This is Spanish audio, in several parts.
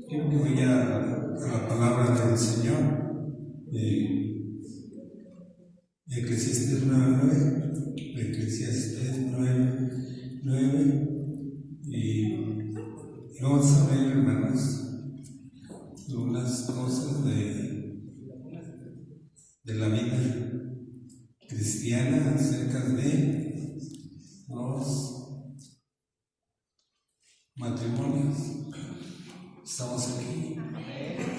Yo que voy a la palabra del Señor, Eclesiastés 9:9, Eclesiastés 9:9, y vamos a ver, hermanos, unas cosas de la vida cristiana acerca de los matrimonios. ¿Estamos aquí?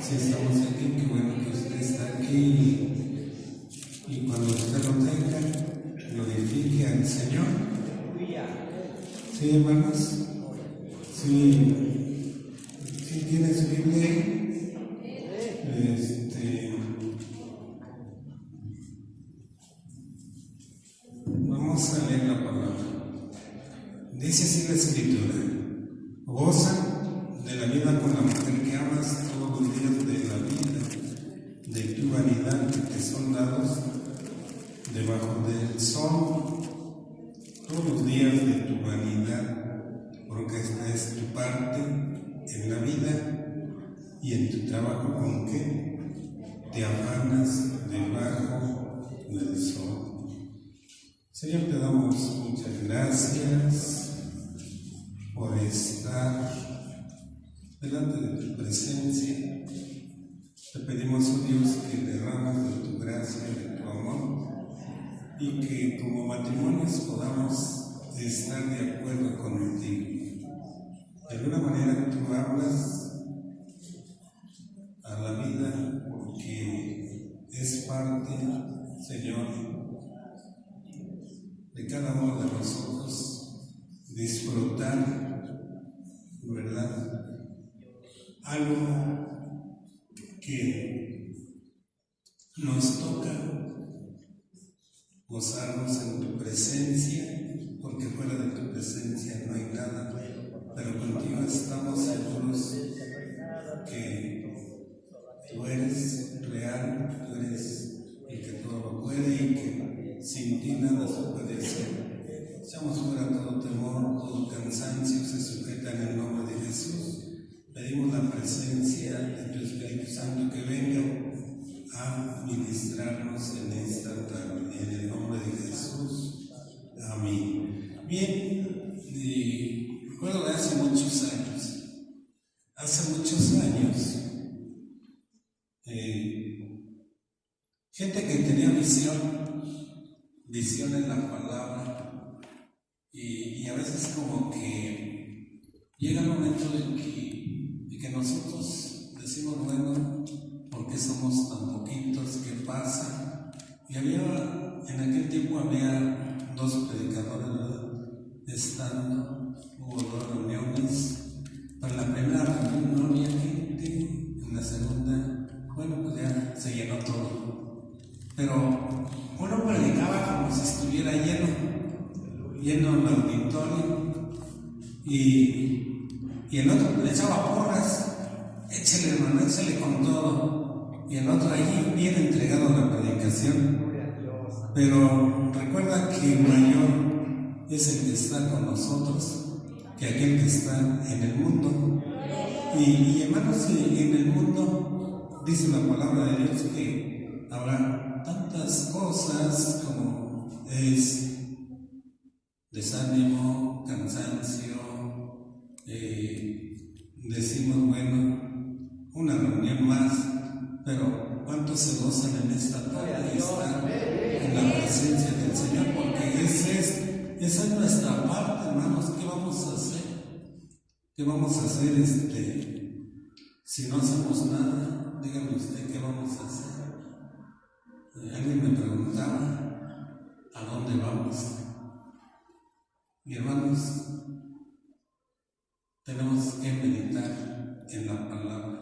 Sí, estamos aquí. Qué bueno que usted está aquí. Y cuando usted lo tenga, glorifique al Señor. Sí, hermanos. Sí, tiene su Biblia ahí. Vamos a leer la palabra. Dice así la Escritura: goza de la vida con la mujer que amas todos los días de la vida, de tu vanidad que te son dados debajo del sol, todos los días de tu vanidad, porque esta es tu parte en la vida y en tu trabajo con que te afanas debajo del sol. Señor, te damos muchas gracias por estar delante de tu presencia. Te pedimos, oh Dios, que derrames de tu gracia, de tu amor, y que como matrimonios podamos estar de acuerdo contigo. De alguna manera tú hablas a la vida porque es parte, Señor, de cada uno de nosotros disfrutar, ¿verdad?, algo que nos toca gozarnos en tu presencia, porque fuera de tu presencia no hay nada, pero contigo estamos seguros que tú eres real, tú eres el que todo lo puede y que sin ti nada se puede hacer. Echamos fuera todo temor, todo cansancio, se sujeta en el nombre de Jesús. Pedimos la presencia de tu Espíritu Santo que venga a ministrarnos en esta tarde, en el nombre de Jesús. Amén. Bien, recuerdo de hace muchos años, gente que tenía visión en la palabra, y a veces como que llega el momento en que nosotros decimos, bueno, ¿por qué somos tan poquitos? ¿Qué pasa? Y en aquel tiempo había dos predicadores, ¿verdad? Hubo dos reuniones. Para la primera reunión no había gente, en la segunda, bueno, pues ya se llenó todo. Pero uno predicaba como si estuviera lleno el auditorio, y el otro le echaba porras: échale, hermano, échale con todo. Y el otro allí bien entregado a la predicación. Pero recuerda que el mayor es el que está con nosotros que aquel que está en el mundo. Y hermanos, en el mundo dice la palabra de Dios que habrá tantas cosas como es desánimo, cansancio. Decimos, bueno, una reunión más, pero ¿cuántos se gozan en esta tarde y están en la presencia del Señor? Porque esa es nuestra parte, hermanos. ¿Qué vamos a hacer? ¿Qué vamos a hacer si no hacemos nada? Dígame usted, ¿qué vamos a hacer? Alguien me preguntaba, ¿a dónde vamos? Y hermanos, tenemos que meditar en la palabra.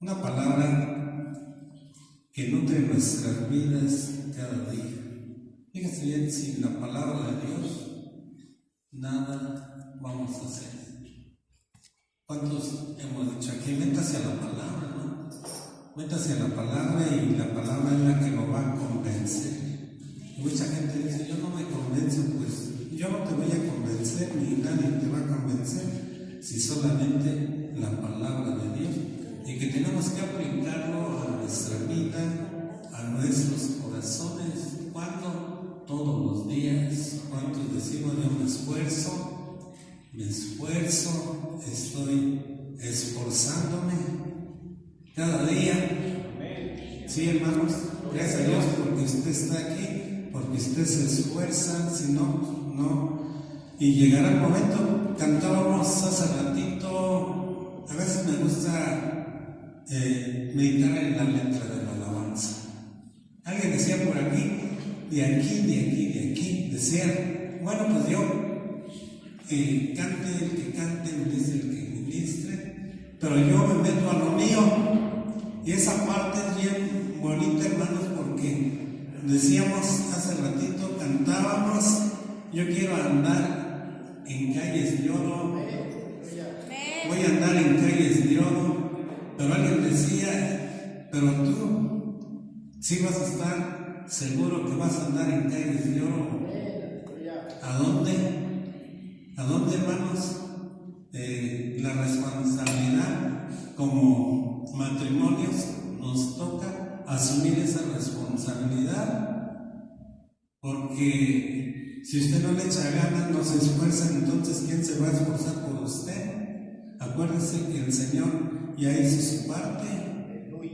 Una palabra que nutre nuestras vidas cada día. Fíjense bien, sin la palabra de Dios, nada vamos a hacer. ¿Cuántos hemos dicho aquí? Métase a la palabra, ¿no? Métase a la palabra, y la palabra es la que lo va a convencer. Y mucha gente dice, yo no me convenzo. Pues yo no te voy a convencer, ni nadie te va a convencer, si solamente tenemos que aplicarlo a nuestra vida, a nuestros corazones. ¿Cuándo? Todos los días. ¿Cuántos decimos yo me esfuerzo, estoy esforzándome cada día? Sí, hermanos, gracias a Dios porque usted está aquí, porque usted se esfuerza, si no, no. Y llegará el momento, cantábamos hace ratito, a veces me gusta meditar en la letra de la alabanza. Alguien decía por aquí, de aquí, decía, bueno, pues yo, cante el que cante, ministre el que ministre, pero yo me meto a lo mío. Y esa parte es bien bonita, hermanos, porque decíamos hace ratito, cantábamos, yo quiero andar en calles de oro, voy a andar en calles de oro, pero alguien decía, pero tú, sí vas a estar seguro que vas a andar en calles de oro. ¿A dónde? ¿A dónde, hermanos? La responsabilidad como matrimonios nos toca asumir esa responsabilidad, porque si usted no le echa ganas, no se esfuerza, entonces ¿quién se va a esforzar por usted? Acuérdese que el Señor ya hizo su parte,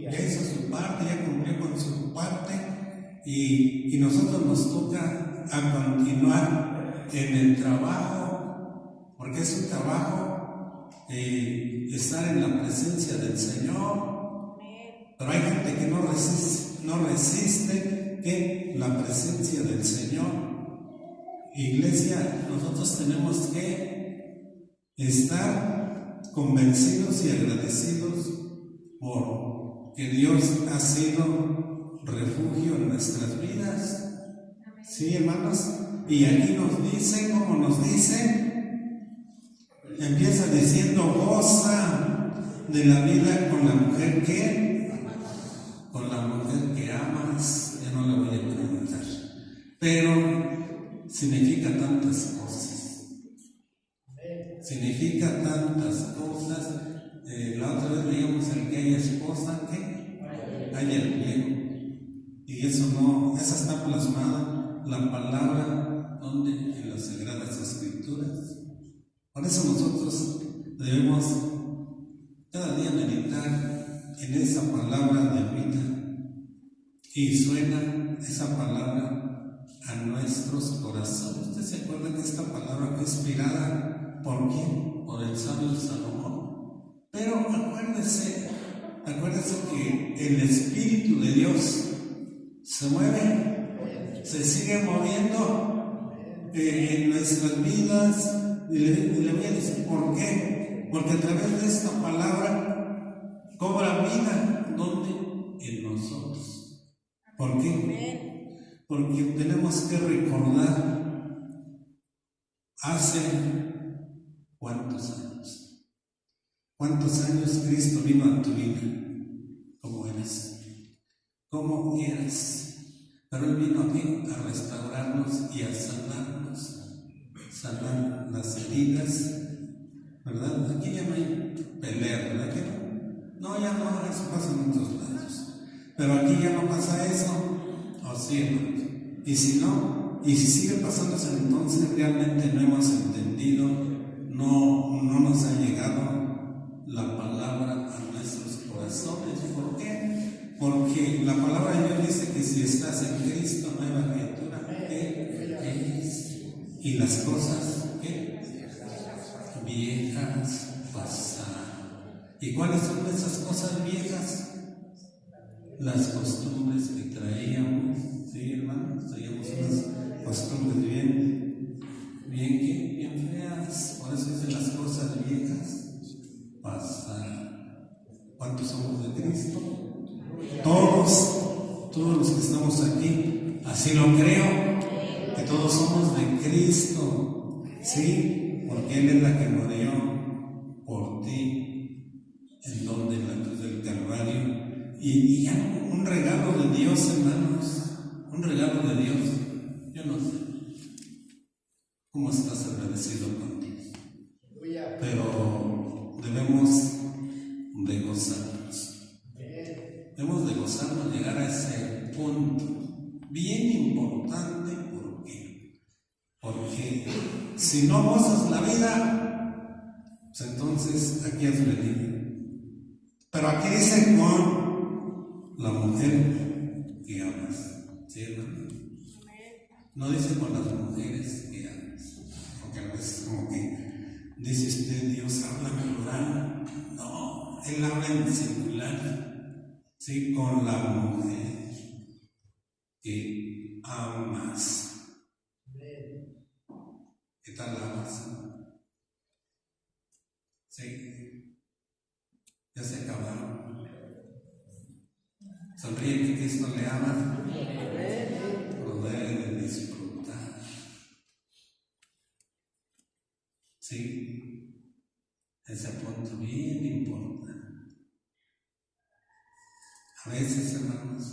ya cumplió con su parte, y nosotros nos toca a continuar en el trabajo, porque es un trabajo estar en la presencia del Señor. Pero hay gente que no resiste que la presencia del Señor. Iglesia, nosotros tenemos que estar convencidos y agradecidos por que Dios ha sido refugio en nuestras vidas. Sí, hermanos, y aquí nos dice, como nos dice, empieza diciendo, goza de la vida con la mujer que, con la mujer que amas. Ya no le voy a preguntar, pero significa tantas cosas. La otra vez leíamos el que haya esposa que haya el bien, y eso no, esa está plasmada la palabra donde en las Sagradas Escrituras. Por eso nosotros debemos cada día meditar en esa palabra de vida, y suena esa palabra a nuestros corazones. ¿Usted se acuerda que esta palabra fue inspirada por quién? Por el sabio Salomón. Pero acuérdese que el Espíritu de Dios se mueve, se sigue moviendo en nuestras vidas. Y le voy a decir por qué. Porque a través de esta palabra cobra vida. ¿Dónde? En nosotros. ¿Por qué? Porque tenemos que recordar hace ¿cuántos años Cristo vino a tu vida? ¿Cómo eras? Pero Él vino aquí a restaurarnos y a sanarnos. Sanar las heridas, ¿verdad? Aquí ya no hay pelea, ¿verdad? No, ya no, eso pasa en otros lados. Pero aquí ya no pasa eso, ¿o sí, hermanos? Y si no, y si sigue pasándose, entonces realmente no hemos entendido, no nos ha llegado la palabra a nuestros corazones. ¿Por qué? Porque la palabra de Dios dice que si estás en Cristo, nueva criatura, ¿qué es? Y las cosas, ¿qué? Viejas pasaron. ¿Y cuáles son esas cosas viejas? Las costumbres que traíamos. Sí, hermanos, traíamos unas costumbres bien feas. Por eso dicen las cosas viejas pasaron. ¿Cuántos somos de Cristo? Todos los que estamos aquí, así lo creo, que todos somos de Cristo, ¿sí? Porque Él es la que murió por ti, en donde en la cruz del Calvario. Y ya un regalo de Dios, hermanos, un regalo de Dios. Yo no sé cómo estás agradecido con Dios, pero debemos de gozarnos. bien importante. ¿Por qué? Porque si no gozas la vida, pues entonces aquí has venido. Pero aquí dice con la mujer que amas, ¿sí, hermano? No dice con las mujeres que amas, porque a veces como que dice usted, Dios habla en plural. No, Él habla en singular, ¿sí? Con la mujer que amas. ¿Qué tal la amas? Sí, ya se acabaron. Sonríe que Cristo le ama. Lo debe de disfrutar. Sí, ese punto bien importante. A veces, hermanos,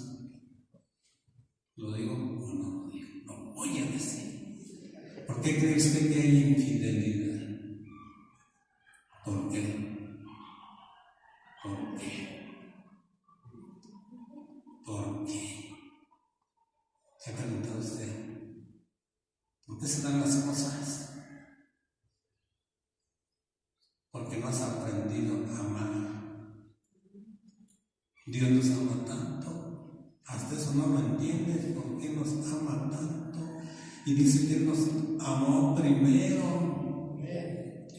lo digo o no lo digo, lo voy a decir. ¿Por qué cree usted que hay infidelidad? ¿Por qué? ¿Por qué? ¿Por qué? ¿Se ha preguntado usted? ¿Por qué se dan las cosas? Porque no has aprendido a amar. Dios nos ama tanto. Hasta eso no lo entiendes. ¿Por qué nos ama tanto? Y dice que Él nos amó primero.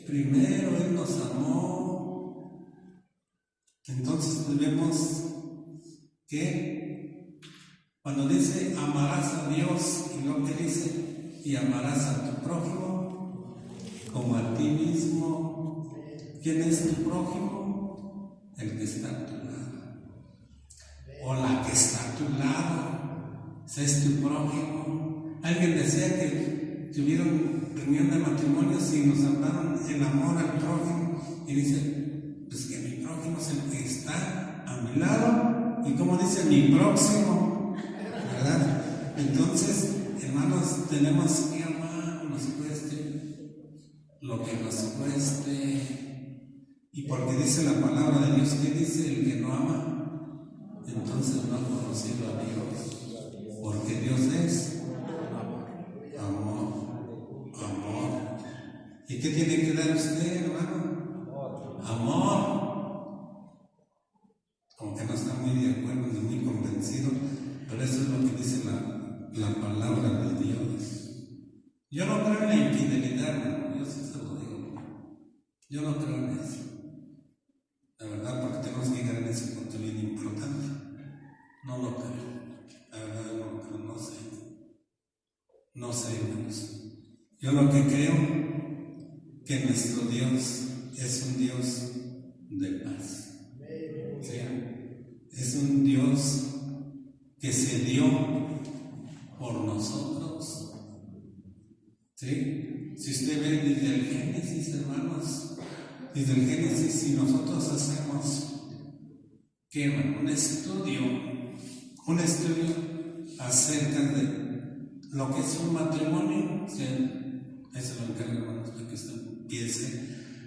Primero Él nos amó. Entonces debemos que cuando dice amarás a Dios, y lo que dice, y amarás a tu prójimo como a ti mismo. ¿Quién es tu prójimo? El que está a tu lado, o la que está a tu lado. Ese es tu prójimo. Alguien decía que tuvieron reunión de matrimonios y nos hablaron el amor al prójimo, y dice, pues que mi prójimo es el que está a mi lado, y como dice, mi próximo, ¿verdad? Entonces, hermanos, tenemos que amar, nos cueste lo que nos cueste. Y porque dice la palabra de Dios, que dice, el que no ama, entonces no ha conocido a Dios, porque Dios es amor, amor. ¿Y qué tiene que dar usted, hermano? Amor. Como que no está muy de acuerdo ni muy convencido, pero eso es lo que dice la palabra de Dios. Yo no creo en la infidelidad, hermano, yo sí se lo digo. Yo no creo en eso. La verdad, porque tenemos que llegar en ese punto bien importante. No lo creo. La verdad, no creo, no sé. No sé, hermanos. Yo lo que creo que nuestro Dios es un Dios de paz. ¿Sí? Es un Dios que se dio por nosotros. ¿Sí? Si usted ve desde el Génesis, hermanos, desde el Génesis, si nosotros hacemos un estudio acerca de lo que es un matrimonio, eso lo encargo, hermanos, para que usted empiece,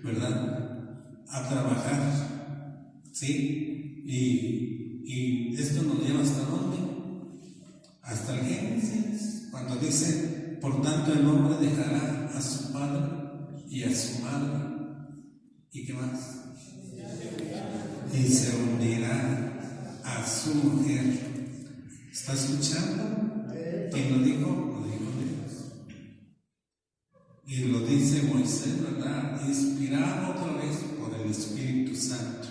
¿verdad?, a trabajar, ¿sí? Y esto nos lleva ¿hasta dónde? Hasta el Génesis, cuando dice, por tanto el hombre dejará a su padre y a su madre. ¿Y qué más? Y se unirá a su mujer. ¿Está escuchando? ¿Quién lo dijo? Lo dijo Dios. Y lo dice Moisés, ¿verdad? Inspirado otra vez por el Espíritu Santo.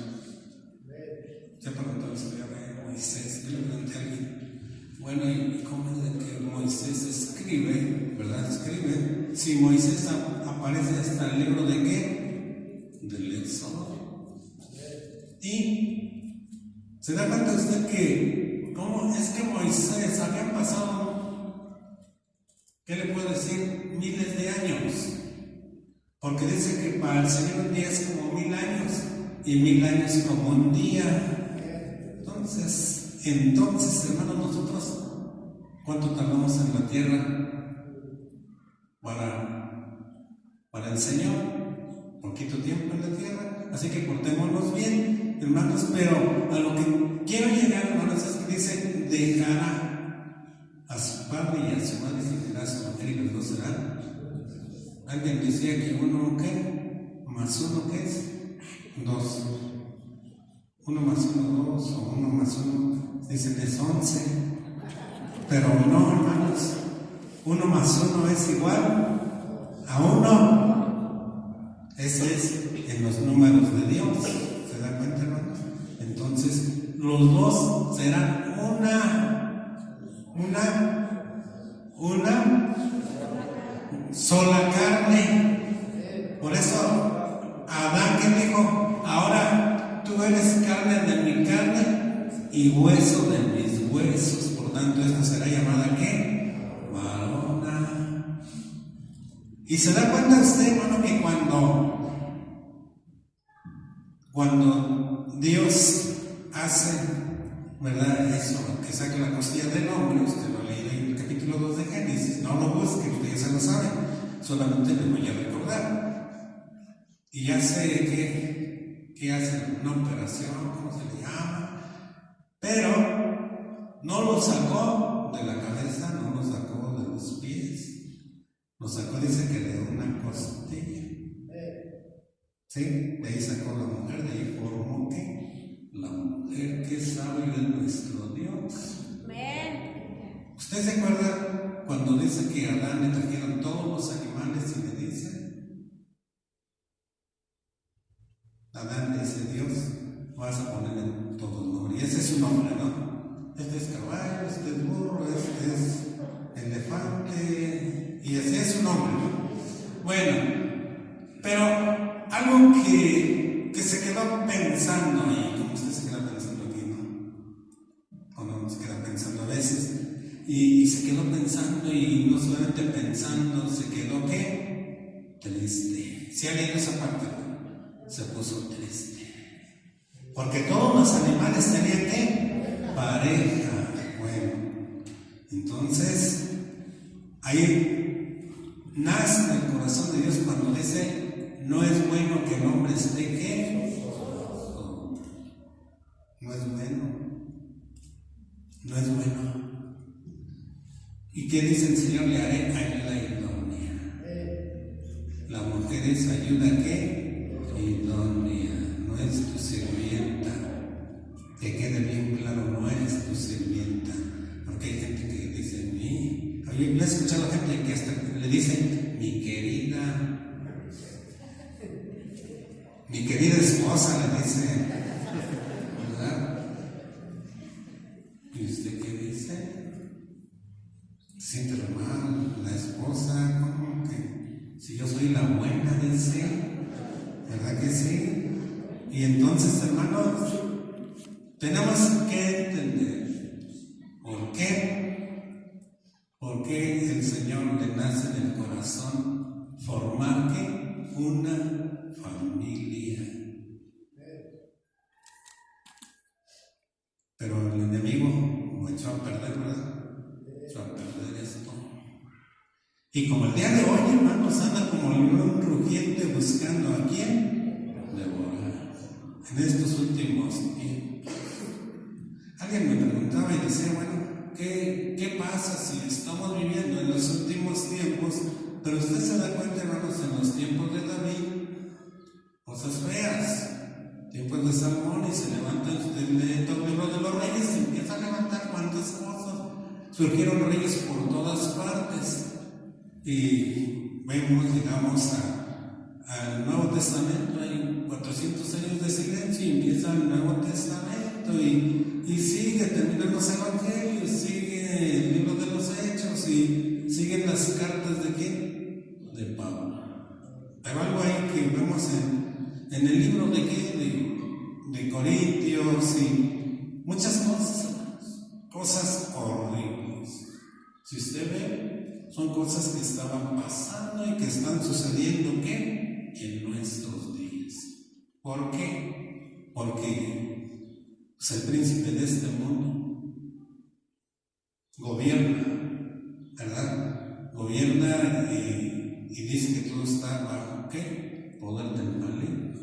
Ya preguntó la historia de Moisés. Yo le pregunté a alguien, bueno, ¿y cómo es de que Moisés escribe, ¿verdad? Escribe. Si Moisés aparece hasta el libro de ¿qué? Del Éxodo. Y se da cuenta usted que cómo es que Moisés había pasado, ¿qué le puedo decir? Miles de años, porque dice que para el Señor un día es como 1000 años y 1000 años como un día. Entonces, hermanos, nosotros ¿cuánto tardamos en la tierra para el Señor? Poquito tiempo en la tierra, así que portémonos bien, hermanos. Pero a lo que quiero llegar, hermanos, es que dice, dejará a padre y a su madre, y seguirá a su mujer, y los dos serán. Alguien decía que uno, ¿qué? Más uno, ¿qué es? 2. 1 más 1, 2, o 1 más 1, dice que es 11. Pero no, hermanos, 1 más 1 es igual a 1. Ese es en los números de Dios. ¿Se da cuenta, hermanos? Entonces, los dos serán una sola carne. Por eso, Adán, ¿qué dijo? Ahora tú eres carne de mi carne y hueso de mis huesos. Por tanto, esta será llamada, ¿qué? Varona. Y se da cuenta usted, hermano, que cuando Dios hace, ¿verdad? Eso, que saque la costilla del hombre, usted lo lee en el capítulo 2 de Génesis, no lo busque, usted ya se lo sabe, solamente le voy a recordar. Y ya sé que hace una operación, ¿cómo se le llama? Pero no lo sacó de la cabeza, no lo sacó de los pies, lo sacó, dice que de una costilla. ¿Sí? De ahí sacó la mujer, de ahí formó que la mujer que sabe de nuestro Dios. Amén. ¿Usted se acuerda cuando dice que a Adán le trajeron todos los animales y le dice? Adán le dice, Dios, vas a ponerle todo el nombre. Y ese es su nombre, ¿no? Este es caballo, este es burro, este es elefante, y ese es su nombre, ¿no? Bueno, pero algo que se quedó pensando, y como usted se queda pensando aquí, ¿no? O no se queda pensando a veces, y se quedó pensando, y no solamente pensando, se quedó, ¿qué? Triste. Si alguien en esa parte se puso triste, porque todos los animales tenían, ¿qué? Pareja. Bueno, entonces ahí nace en el corazón de Dios cuando dice: no es bueno que el hombre esté, ¿qué? No es bueno. No es bueno. ¿Y qué dice el Señor? Le haré ayuda idónea. La mujer es ayuda, ¿qué? Idónea. No es tu sirvienta. Que quede bien claro, no eres tu sirvienta. Porque hay gente que dice, yo he escuchado gente que hasta le dice, mi querida esposa, le dice, ¿verdad? ¿Y usted qué dice? ¿Se siente mal la esposa? ¿Cómo que? Si yo soy la buena, dice, ¿verdad que sí? Y entonces, hermanos, tenemos que entender por qué el Señor le nace en el corazón formar, ¿qué? Una familia. Pero el enemigo lo echó a perder, ¿verdad? Echó a perder esto. Y como el día de hoy, hermanos, anda como león rugiente buscando a quién devorar en estos últimos tiempos. Alguien me preguntaba y decía, bueno, ¿qué pasa si estamos viviendo en los últimos tiempos? Pero usted se da cuenta, hermanos, en los tiempos de David, cosas feas, tiempos de Salomón, y se levantan, usted lee todo el libro de los reyes, y empieza a levantar cuantas cosas. Surgieron reyes por todas partes, y vemos, llegamos al Nuevo Testamento, hay 400 años de silencio, y empieza el Nuevo Testamento, y sigue, terminan los evangelios, sigue el libro de los Hechos, y siguen las cartas de ¿quién? De Pablo. Hay algo ahí que vemos en el libro de ¿qué? De Corintios, y muchas cosas horribles. Si usted ve, son cosas que estaban pasando y que están sucediendo, ¿qué? En nuestros días. ¿Por qué? Porque el príncipe de este mundo gobierna, ¿verdad? Gobierna y dice que todo está bajo, ¿qué? Poder del maligno.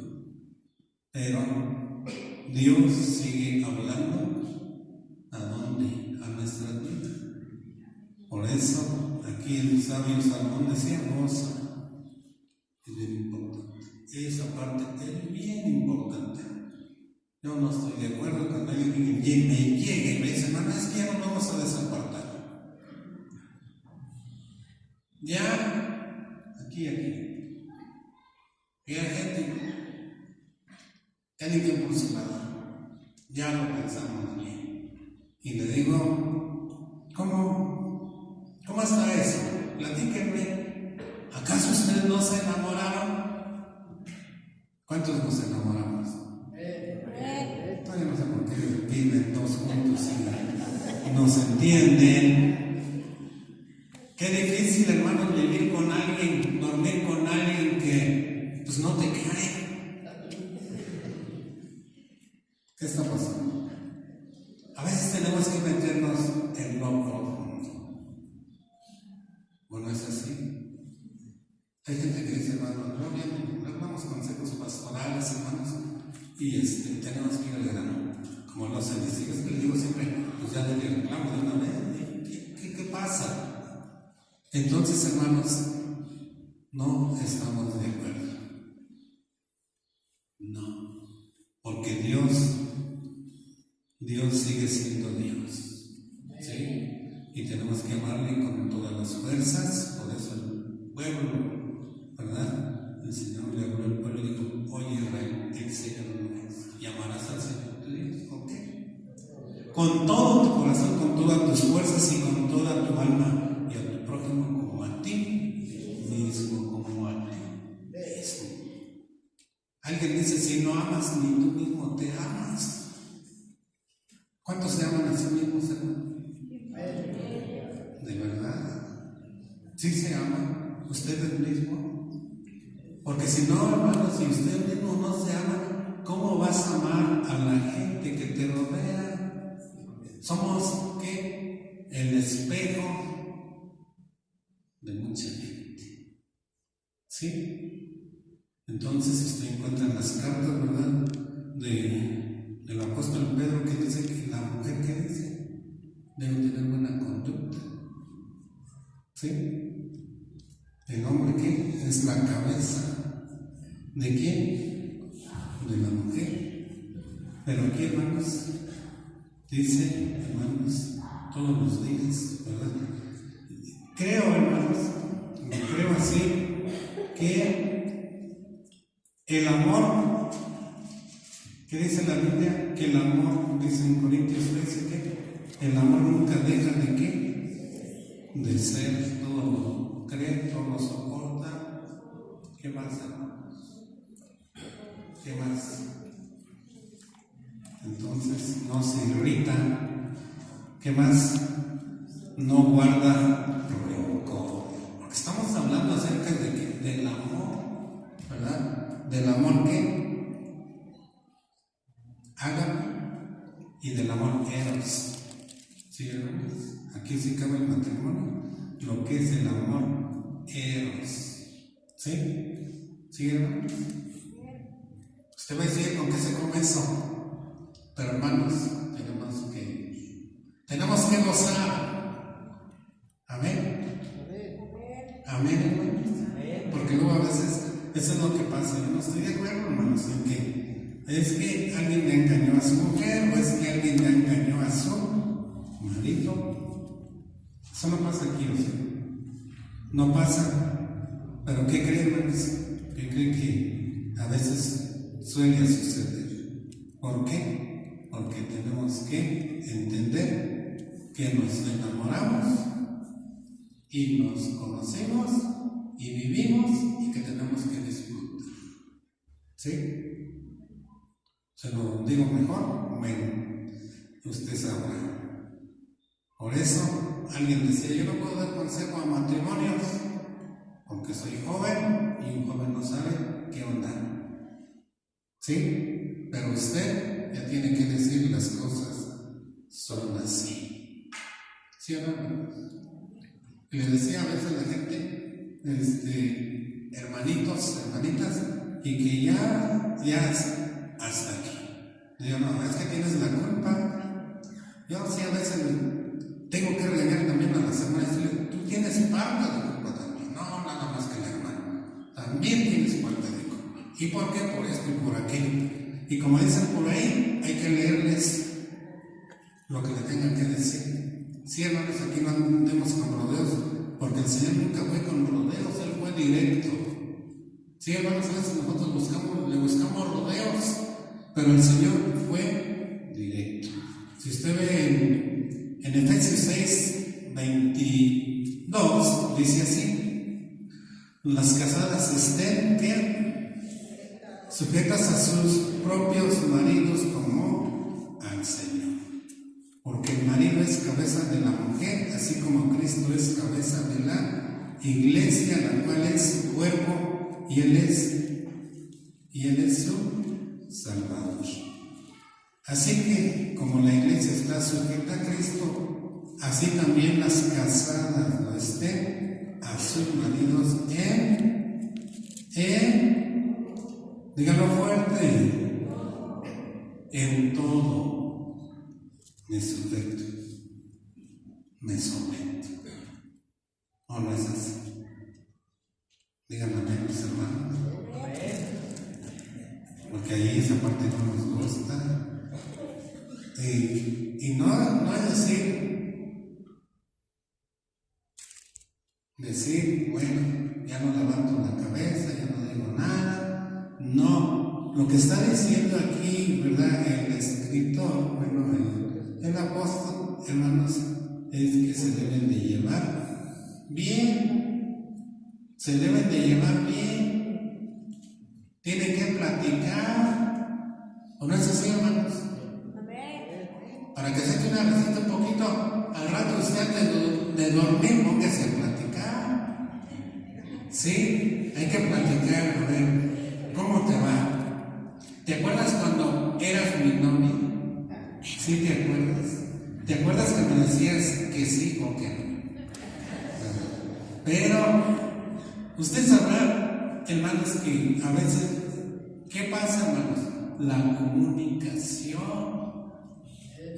Pero Dios sigue hablando, ¿a dónde? A nuestras vidas. Por decía, goza. Es bien importante. Esa parte es bien importante. Yo no estoy de acuerdo cuando alguien me llega y me dice, mamá, es que ya no vamos a desapartar. Ya, aquí. Y hay gente, cada quien por su lado, ya lo pensamos bien. Y le digo, ¿cómo está eso? Platíquenme. ¿Acaso ustedes no se enamoraron? ¿Cuántos nos enamoramos? Todavía no sé por qué viven dos juntos y no se entienden. Qué difícil, hermanos, vivir con alguien, dormir con alguien que pues no te cae. ¿Qué está pasando? A veces tenemos que meternos en lo profundo. Bueno, es así. Hay gente que dice, hermano, no damos consejos pastorales, hermanos, y tenemos que ir al grano. Como los servicios que les digo siempre, pues ya le reclamo de una vez. ¿Qué pasa? Entonces, hermanos, no estamos de acuerdo. No. Porque Dios sigue siendo Dios. ¿Sí? Y tenemos que amarle con todas las fuerzas. Por eso el pueblo, ¿verdad? El Señor le habló al pueblo y dijo, oye Israel, el Señor no es. Y amarás al Señor tu Dios. ¿Ok? Con todo tu corazón, con todas tus fuerzas y con toda tu alma, y a tu prójimo como a ti mismo, como a ti mismo. Alguien dice, si no amas ni tú mismo te amas. ¿Cuántos se aman a sí mismos, hermano? ¿De verdad? ¿Sí se aman ustedes mismos? Porque si no, hermano, si usted mismo no se ama, ¿cómo vas a amar a la gente que te rodea? Somos, ¿qué? El espejo de mucha gente. ¿Sí? Entonces usted encuentra en las cartas, ¿verdad? Del apóstol Pedro, que dice que la mujer, ¿qué dice? Debe tener buena conducta. ¿Sí? El hombre, ¿qué? Es la cabeza. ¿De quién? De la mujer. Pero aquí, hermanos, dice, hermanos, todos los días, ¿verdad? Creo, hermanos, creo así, que el amor, ¿qué dice la Biblia? Que el amor, dice en Corintios 13, que el amor nunca deja de qué? De ser, todo lo cree, todo lo soporta. ¿Qué más, hermanos? ¿Qué más? Entonces no se irrita. ¿Qué más? No guarda rencor. Porque estamos hablando acerca de qué? Del amor, ¿verdad? Del amor que haga y del amor eros. ¿Sí, hermanos? Aquí sí cabe el matrimonio. Lo que es el amor eros. ¿Sí? ¿Sí, hermanos? Usted va a decir, ¿con qué se come eso? Pero, hermanos, tenemos que gozar. Amén. Amén, hermanos. Porque luego a veces eso es lo que pasa. Yo no estoy de acuerdo, hermanos, en que es que alguien le engañó a su mujer o es que alguien le engañó a su marido. Eso no pasa aquí, o sea, no pasa. Pero ¿qué creen, hermanos? ¿Qué creen que a veces suele suceder? ¿Por qué? Porque tenemos que entender que nos enamoramos y nos conocemos y vivimos y que tenemos que disfrutar. ¿Sí? ¿Se lo digo mejor? Bueno, usted sabrá. Por eso alguien decía, yo no puedo dar consejo a matrimonios porque soy joven y un joven no sabe qué onda. ¿Sí? Pero usted ya tiene que decir las cosas son así. ¿Sí o no? Y le decía a veces a la gente, hermanitos, hermanitas, y que ya hasta aquí. Digo, no, es que tienes la culpa. Yo sí a veces tengo que regañar también a las hermanas. Tú tienes parte de culpa también. no nada más que el hermano, también tienes parte de culpa. ¿Y por qué? Por esto y por aquello. Y como dicen por ahí, hay que leerles lo que le tengan que decir. Sí, hermanos, aquí no andemos con rodeos, porque el Señor nunca fue con rodeos, Él fue directo. Sí, hermanos, a veces nosotros le buscamos rodeos, pero el Señor fue directo. Si usted ve en Efesios 6, 22, dice así: las casadas estén bien sujetas a sus propios maridos como al Señor, porque el marido es cabeza de la mujer, así como Cristo es cabeza de la iglesia, la cual es su cuerpo, y Él es su Salvador. Así que, como la iglesia está sujeta a Cristo, así también las casadas lo estén a sus maridos dígalo fuerte, en todo me sujeto, me someto. ¿O no es así? Díganlo amén, mis hermanos. Porque ahí esa parte no nos gusta. Y no es decir, bueno, ya no levanto la cabeza, ya no digo nada. No, lo que está diciendo aquí, ¿verdad? El escritor, bueno, el apóstol, hermanos, es que se deben de llevar bien. Se deben de llevar bien. Tienen que platicar. ¿O no es así, hermanos? Para que se eche una risita un poquito, al rato usted antes de dormir, póngase a platicar. Sí, hay que platicar, a ver, ¿cómo te va? ¿Te acuerdas cuando eras mi novia? ¿Sí te acuerdas? ¿Te acuerdas que me decías que sí o que no? Pero usted sabrá, hermanos, que a veces, ¿qué pasa, hermanos? La comunicación.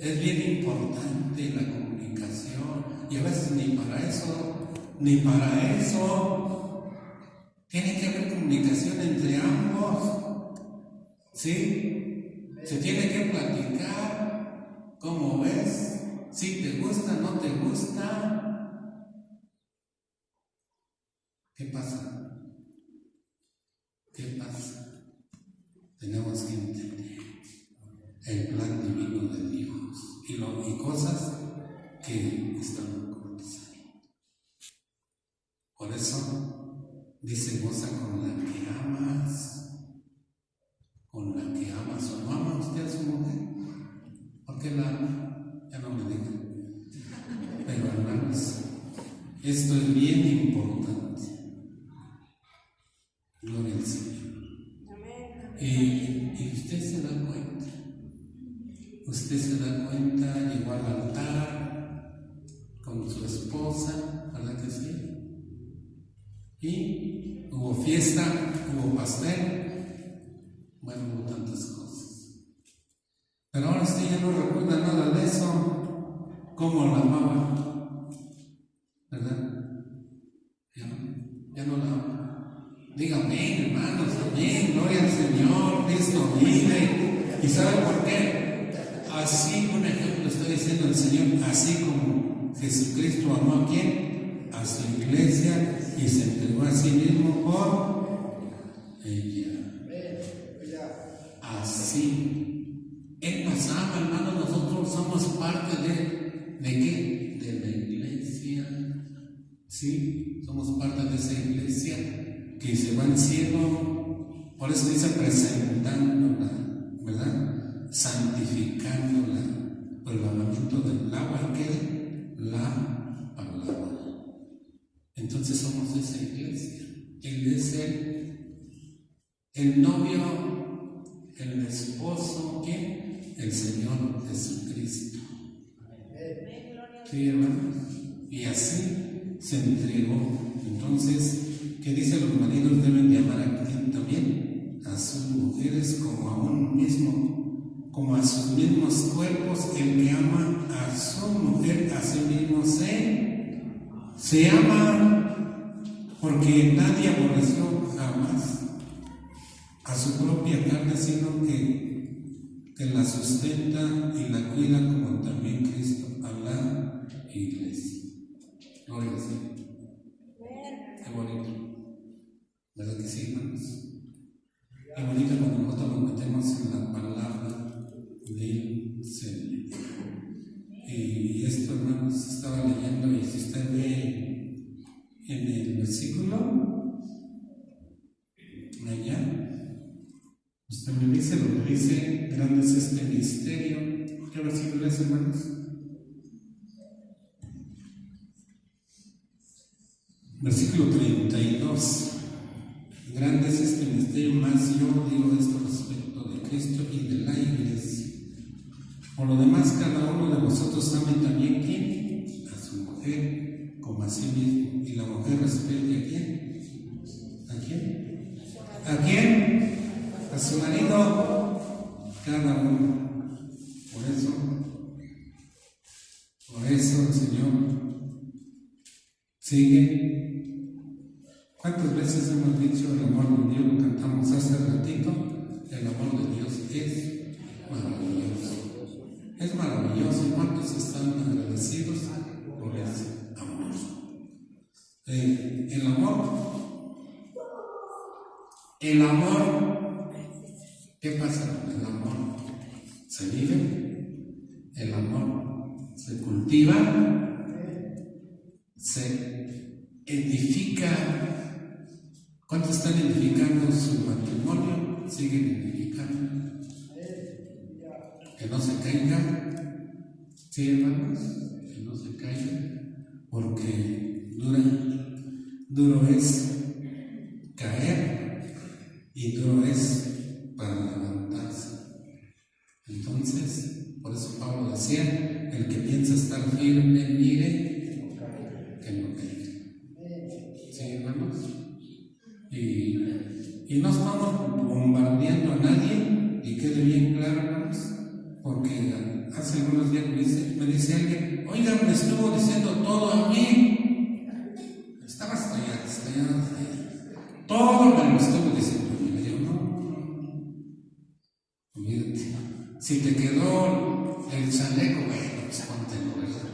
Es bien importante la comunicación, y a veces ni para eso, tiene que haber comunicación entre ambos, ¿sí? Se tiene que platicar, ¿cómo ves? Si te gusta, no te gusta. ¿Qué pasa? ¿Qué pasa? Tenemos que entender el plan divino de Dios y cosas que están ocultas ahí. Por eso dice: goza con la que amas, o no ama usted a su mujer. ¿Por qué la ama? Ya no me digan. Pero hermanos, esto es bien importante. Gloria al Señor. Y usted se da cuenta. Usted se da cuenta, llegó al altar con su esposa, ¿verdad que sí? Y hubo fiesta, hubo pastel, bueno, hubo tantas cosas. Pero ahora usted ya no recuerda nada de eso, cómo la amaba, ¿verdad? Ya no la ama. Dígame, hermanos, amén, gloria al Señor, Cristo vive. ¿Y sabe por qué? Así, un ejemplo está diciendo el Señor, así como Jesucristo amó a quién, a su iglesia, y se entregó a sí mismo por ella. Así, Él nos ama, hermano. Nosotros somos parte ¿de qué? De la iglesia. Sí, somos parte de esa iglesia que se va al cielo. Por eso dice presentándola, ¿verdad? Santificándola por el lavamiento del agua, que la palabra. Entonces somos esa iglesia. Él es el novio, el esposo, ¿quién? El Señor Jesucristo. Sí, hermanos. Y así se entregó. Entonces, ¿qué dice? Los maridos deben de amar a quién también, a sus mujeres como a uno mismo, como a sus mismos cuerpos. El que ama a su mujer, a sí mismo se ama. porque nadie aborreció jamás a su propia carne, sino que la sustenta y la cuida, como también Cristo a la iglesia. Gloria al Señor. Qué bonito, ¿verdad que sí, hermanos? Qué bonito cuando nosotros nos metemos en la palabra del Señor. Y esto, hermanos, estaba leyendo, y si usted ve en el versículo allá, usted me dice lo que dice: grande es este misterio. ¿Qué versículo es, hermanos? Versículo 32. Grande es este misterio, más yo digo esto respecto de Cristo y de la iglesia. Por lo demás, cada uno de vosotros ame también, ¿quién? A su mujer como a sí mismo, y la mujer respete ¿a quién? ¿A quién? ¿A quién? A su marido, cada uno. Por eso el Señor sigue. ¿Cuántas veces hemos dicho el amor de Dios? Lo cantamos hace ratito. El amor de Dios es maravilloso. Es maravilloso. ¿Cuántos están agradecidos por ese amor? El amor, ¿qué pasa con el amor? Se vive, el amor se cultiva, se edifica. ¿Cuántos están edificando su matrimonio? Siguen edificando. Que no se caiga. ¿Sí, hermanos? Que no se caiga. Porque duro es caer y duro es para levantarse. Entonces, por eso Pablo decía: el que piensa estar firme, mire que no caiga. ¿Sí, hermanos? Y no estamos bombardeando a nadie, y quede bien claro, hermanos, porque hace algunos días me dice alguien: oiga, me estuvo diciendo todo a mí. Estaba hasta allá. Todo me lo estuvo diciendo a mí. Le digo: no, olvídate. Si te quedó el chaleco, bueno, pues póntelo, ¿verdad?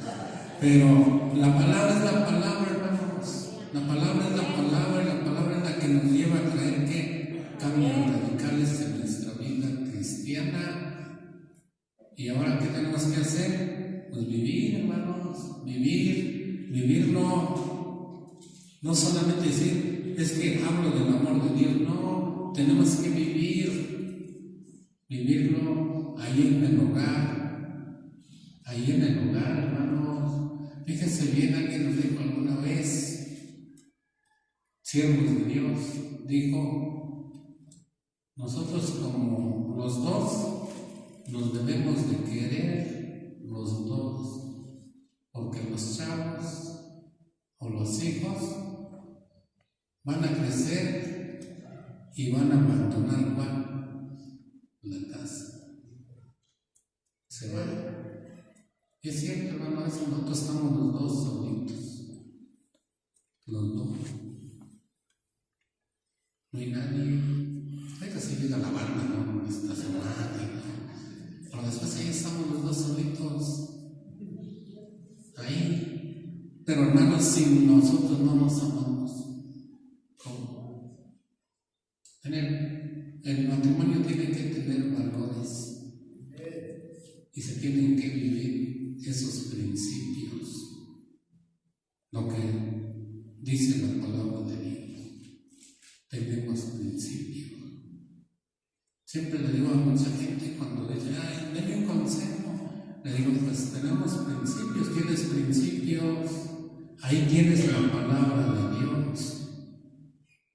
Pero la palabra es la palabra, hermanos. La palabra es la palabra, y la palabra es la que nos lleva a traer ¿qué? Cambios radicales en nuestra vida cristiana. Y ahora, ¿qué tenemos que hacer? Pues vivir, hermanos, vivir no solamente decir: es que hablo del amor de Dios. No, tenemos que vivirlo ahí en el hogar, hermanos. Fíjense bien, alguien nos dijo alguna vez, siervos de Dios, dijo: nosotros como los dos nos debemos de querer los dos, porque los chavos o los hijos van a crecer y van a abandonar la casa. Se van. Y es cierto, hermano, a veces nosotros estamos los dos solitos. Los dos. No hay nadie. Ahorita sí llega la banda, ¿no? Esta semana, ¿no? Pero después ahí estamos los dos solitos. Ahí. Pero, hermanos, si nosotros no nos amamos, ¿cómo? El matrimonio tiene que tener valores. Y se tienen que vivir esos principios. Lo que dice la palabra de Dios. Tenemos principios. Siempre le digo a mucha gente cuando dice: ay, denme un consejo. Le digo: pues tenemos principios. ¿Tienes principios? Ahí tienes la palabra de Dios.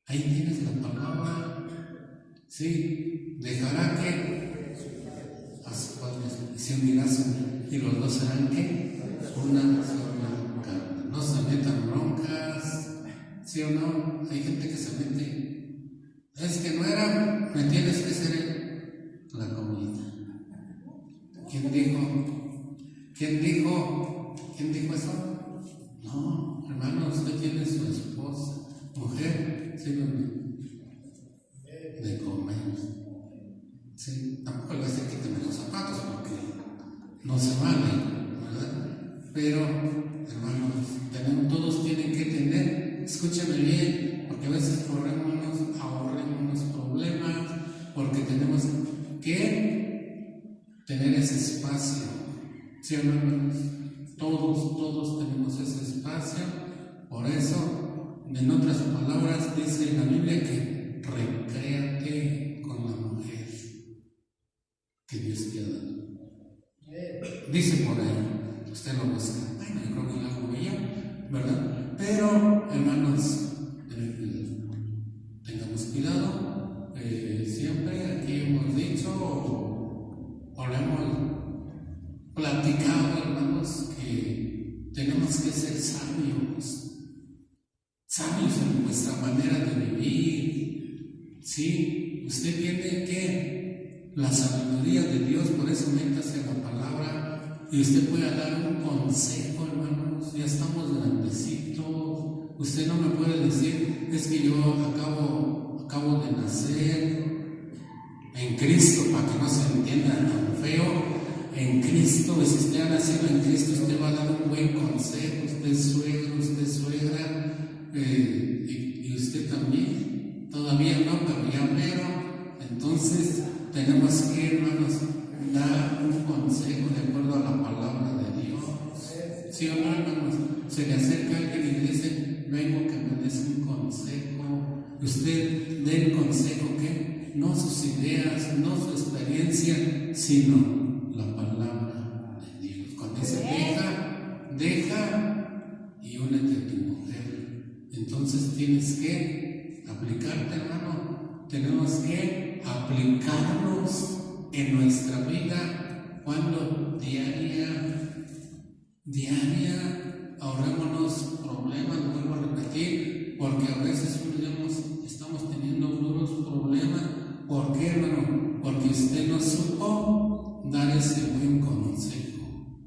Ahí tienes la palabra. Sí, dejará que a su padre se unirán, y los dos serán ¿qué? Una sola carne. No se metan broncas. ¿Sí o no? Hay gente que se mete. Es que no era, me tienes que hacer la comida. ¿Quién dijo eso? No, hermano, usted tiene su esposa, mujer, sírveme de comer. Sí, tampoco le voy a decir quítame los zapatos porque no se vale, ¿verdad? Pero, hermanos, todos tienen que tener, escúchame bien, porque a veces ahorremos problemas, porque tenemos que tener ese espacio. ¿Sí, hermanos? Todos tenemos ese espacio. Por eso, en otras palabras, dice en la Biblia que recréate con la mujer que Dios te ha dado. Dice por ahí, usted lo busca. Bueno, yo creo que lo hago yo, ¿verdad? Pero, hermanos, tengamos cuidado. Siempre aquí hemos dicho o lo hemos platicado, hermanos, que tenemos que ser sabios en nuestra manera de vivir. Sí, usted tiene que la sabiduría de Dios, por eso métase a la palabra y usted pueda dar un consejo, hermanos. Ya estamos grandecitos. Usted no me puede decir, es que yo acabo de nacer en Cristo, para que no se entienda tan feo. En Cristo, si usted ha nacido en Cristo, usted va a dar un buen consejo. Usted es suegro, usted es suegra, y usted también. Todavía no, pero ya mero. Entonces, tenemos que, hermanos, dar un consejo de acuerdo a la palabra de Dios. ¿Sí o no, hermanos? Se le acerca alguien y le dice, vengo que me des un consejo. Usted dé el consejo que no sus ideas, no su experiencia, sino la palabra de Dios. Cuando dice deja y únete a tu mujer. Entonces tienes que aplicarte, hermano. Tenemos que aplicarnos en nuestra vida. Cuando diaria, ahorrémonos problemas, vuelvo a repetir, porque a veces estamos teniendo duros problemas. ¿Por qué, hermano? Porque usted no supo dar ese buen consejo.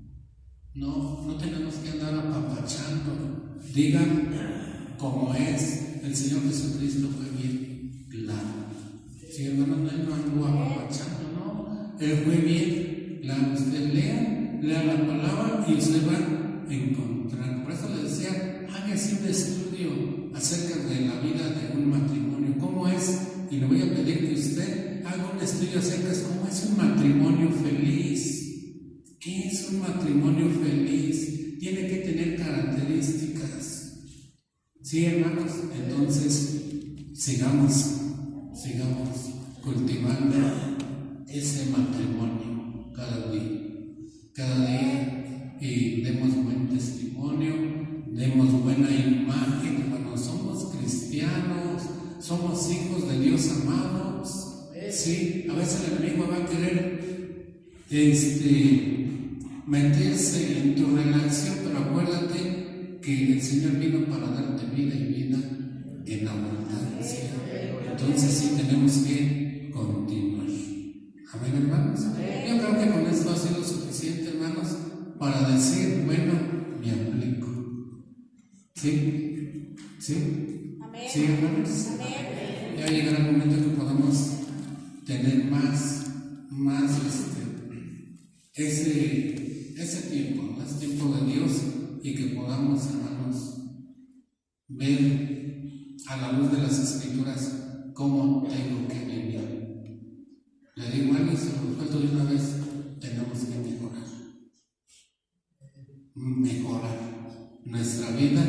No tenemos que andar apapachando. Digan como es. El Señor Jesucristo fue bien claro. Si hermano, Él no anduvo apapachando, no. Él fue bien claro. Usted lea la palabra y usted va a encontrar. Por eso le decía, hágase un estudio acerca de la vida de un matrimonio. ¿Cómo es? Y le voy a pedir que usted haga un estudio acerca de cómo es un matrimonio feliz. ¿Qué es un matrimonio feliz? Tiene que tener características. ¿Sí, hermanos? Entonces, sigamos cultivando ese matrimonio cada día, y demos buen testimonio, demos buena imagen, hermanos. Somos cristianos, somos hijos de Dios amados. Sí, a veces el enemigo va a querer meterse en tu relación, pero acuérdate que el Señor vino para darte vida y vida en abundancia. Entonces sí tenemos que continuar. Amén, hermanos. Yo creo que con esto ha sido suficiente, hermanos, para decir, bueno, me aplico. ¿Sí? Amén. ¿Sí, hermanos? Amén. Ya llegará el momento que podamos tener más ese tiempo, más tiempo de Dios, y que podamos, hermanos, ver a la luz de las Escrituras cómo tengo que vivir. Le digo algo, se lo suelto de una vez, tenemos que mejorar nuestra vida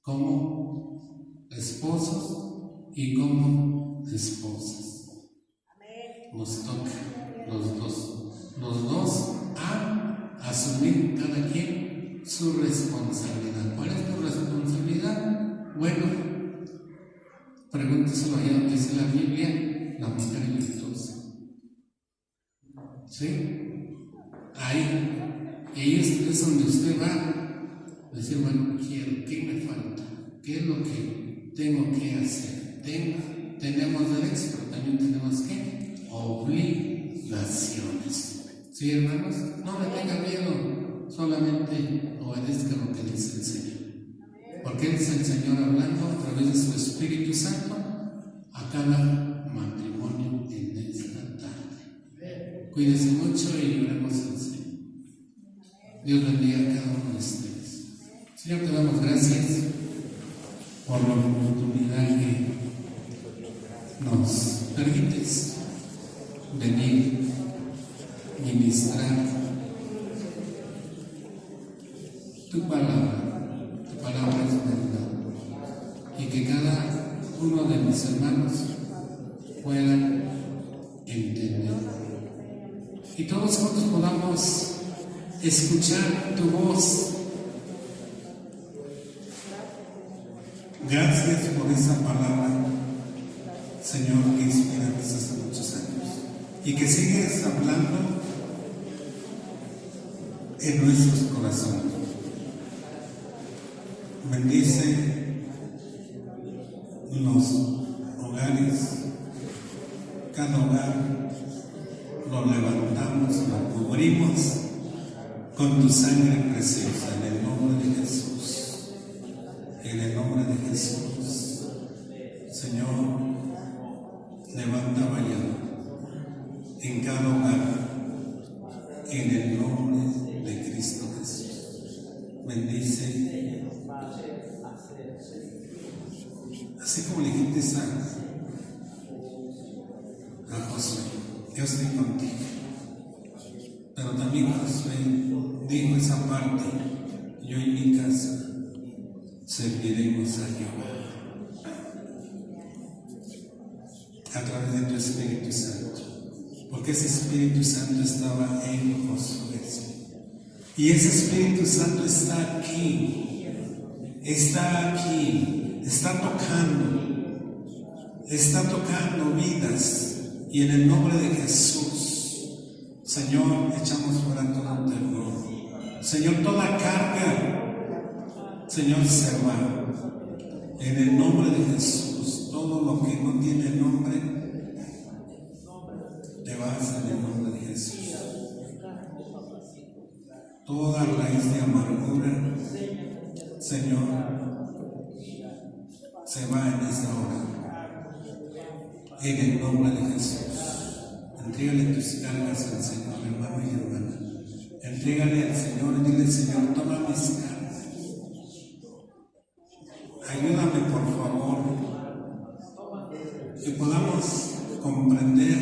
como esposos y como esposas. Nos toca los dos a asumir cada quien su responsabilidad. ¿Cuál es tu responsabilidad? Bueno, pregúnteselo allá donde dice la Biblia, la mujer virtuosa. ¿Sí? Ahí es donde usted va a decir, bueno, ¿qué me falta? ¿Qué es lo que tengo que hacer? Tenemos derechos, pero también tenemos que obligaciones. ¿Sí, hermanos? No le tenga miedo, solamente obedezca lo que dice el Señor. Porque porque Él es el Señor hablando a través de su Espíritu Santo a cada matrimonio en esta tarde. Cuídense mucho y oremos al Señor. Dios bendiga a cada uno de ustedes. Señor, te damos gracias por la oportunidad que nos permites venir, ministrar tu palabra es verdad, y que cada uno de mis hermanos pueda entender y todos juntos podamos escuchar tu voz. Gracias por esa palabra, Señor, que inspiraste hace muchos años y que sigues hablando en nuestros corazones. Bendice los hogares, cada hogar lo levantamos, lo cubrimos con tu sangre preciosa, en el nombre de Jesús. En el nombre de Jesús, Señor, levanta vallado en cada hogar, en el nombre de Cristo Jesús. Bendice, así como le dijiste a Josué, yo estoy contigo. Pero también Josué dijo esa parte: yo y mi casa serviremos a Jehová a través de tu Espíritu Santo, porque ese Espíritu Santo estaba en Josué y ese Espíritu Santo está aquí, está tocando vidas, y en el nombre de Jesús, Señor, echamos fuera todo terror, Señor, toda carga, Señor, se va en el nombre de Jesús. Todo lo que no tiene nombre, te vas en el nombre de Jesús. Toda raíz de amargura, Señor, se va en esta hora, en el nombre de Jesús. Entrégale tus cargas al Señor, hermano y hermana. Entrégale al Señor y dile: Señor, toma mis cargas. Ayúdame, por favor, que podamos comprender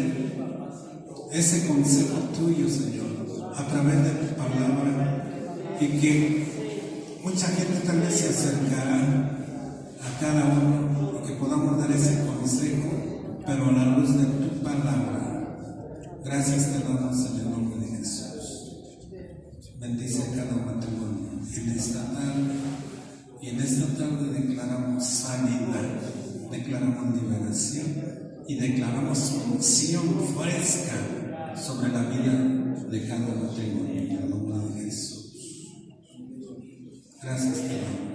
ese consejo tuyo, Señor, a través de tu palabra, y que mucha gente tal vez se acercará a cada uno y que podamos dar ese consejo, pero a la luz de tu palabra. Gracias te damos en el nombre de Jesús. Bendice a cada matrimonio en esta tarde. Y en esta tarde declaramos sanidad, declaramos liberación y declaramos unción fresca sobre la vida de cada matrimonio en el nombre de Jesús. Gracias, Señor.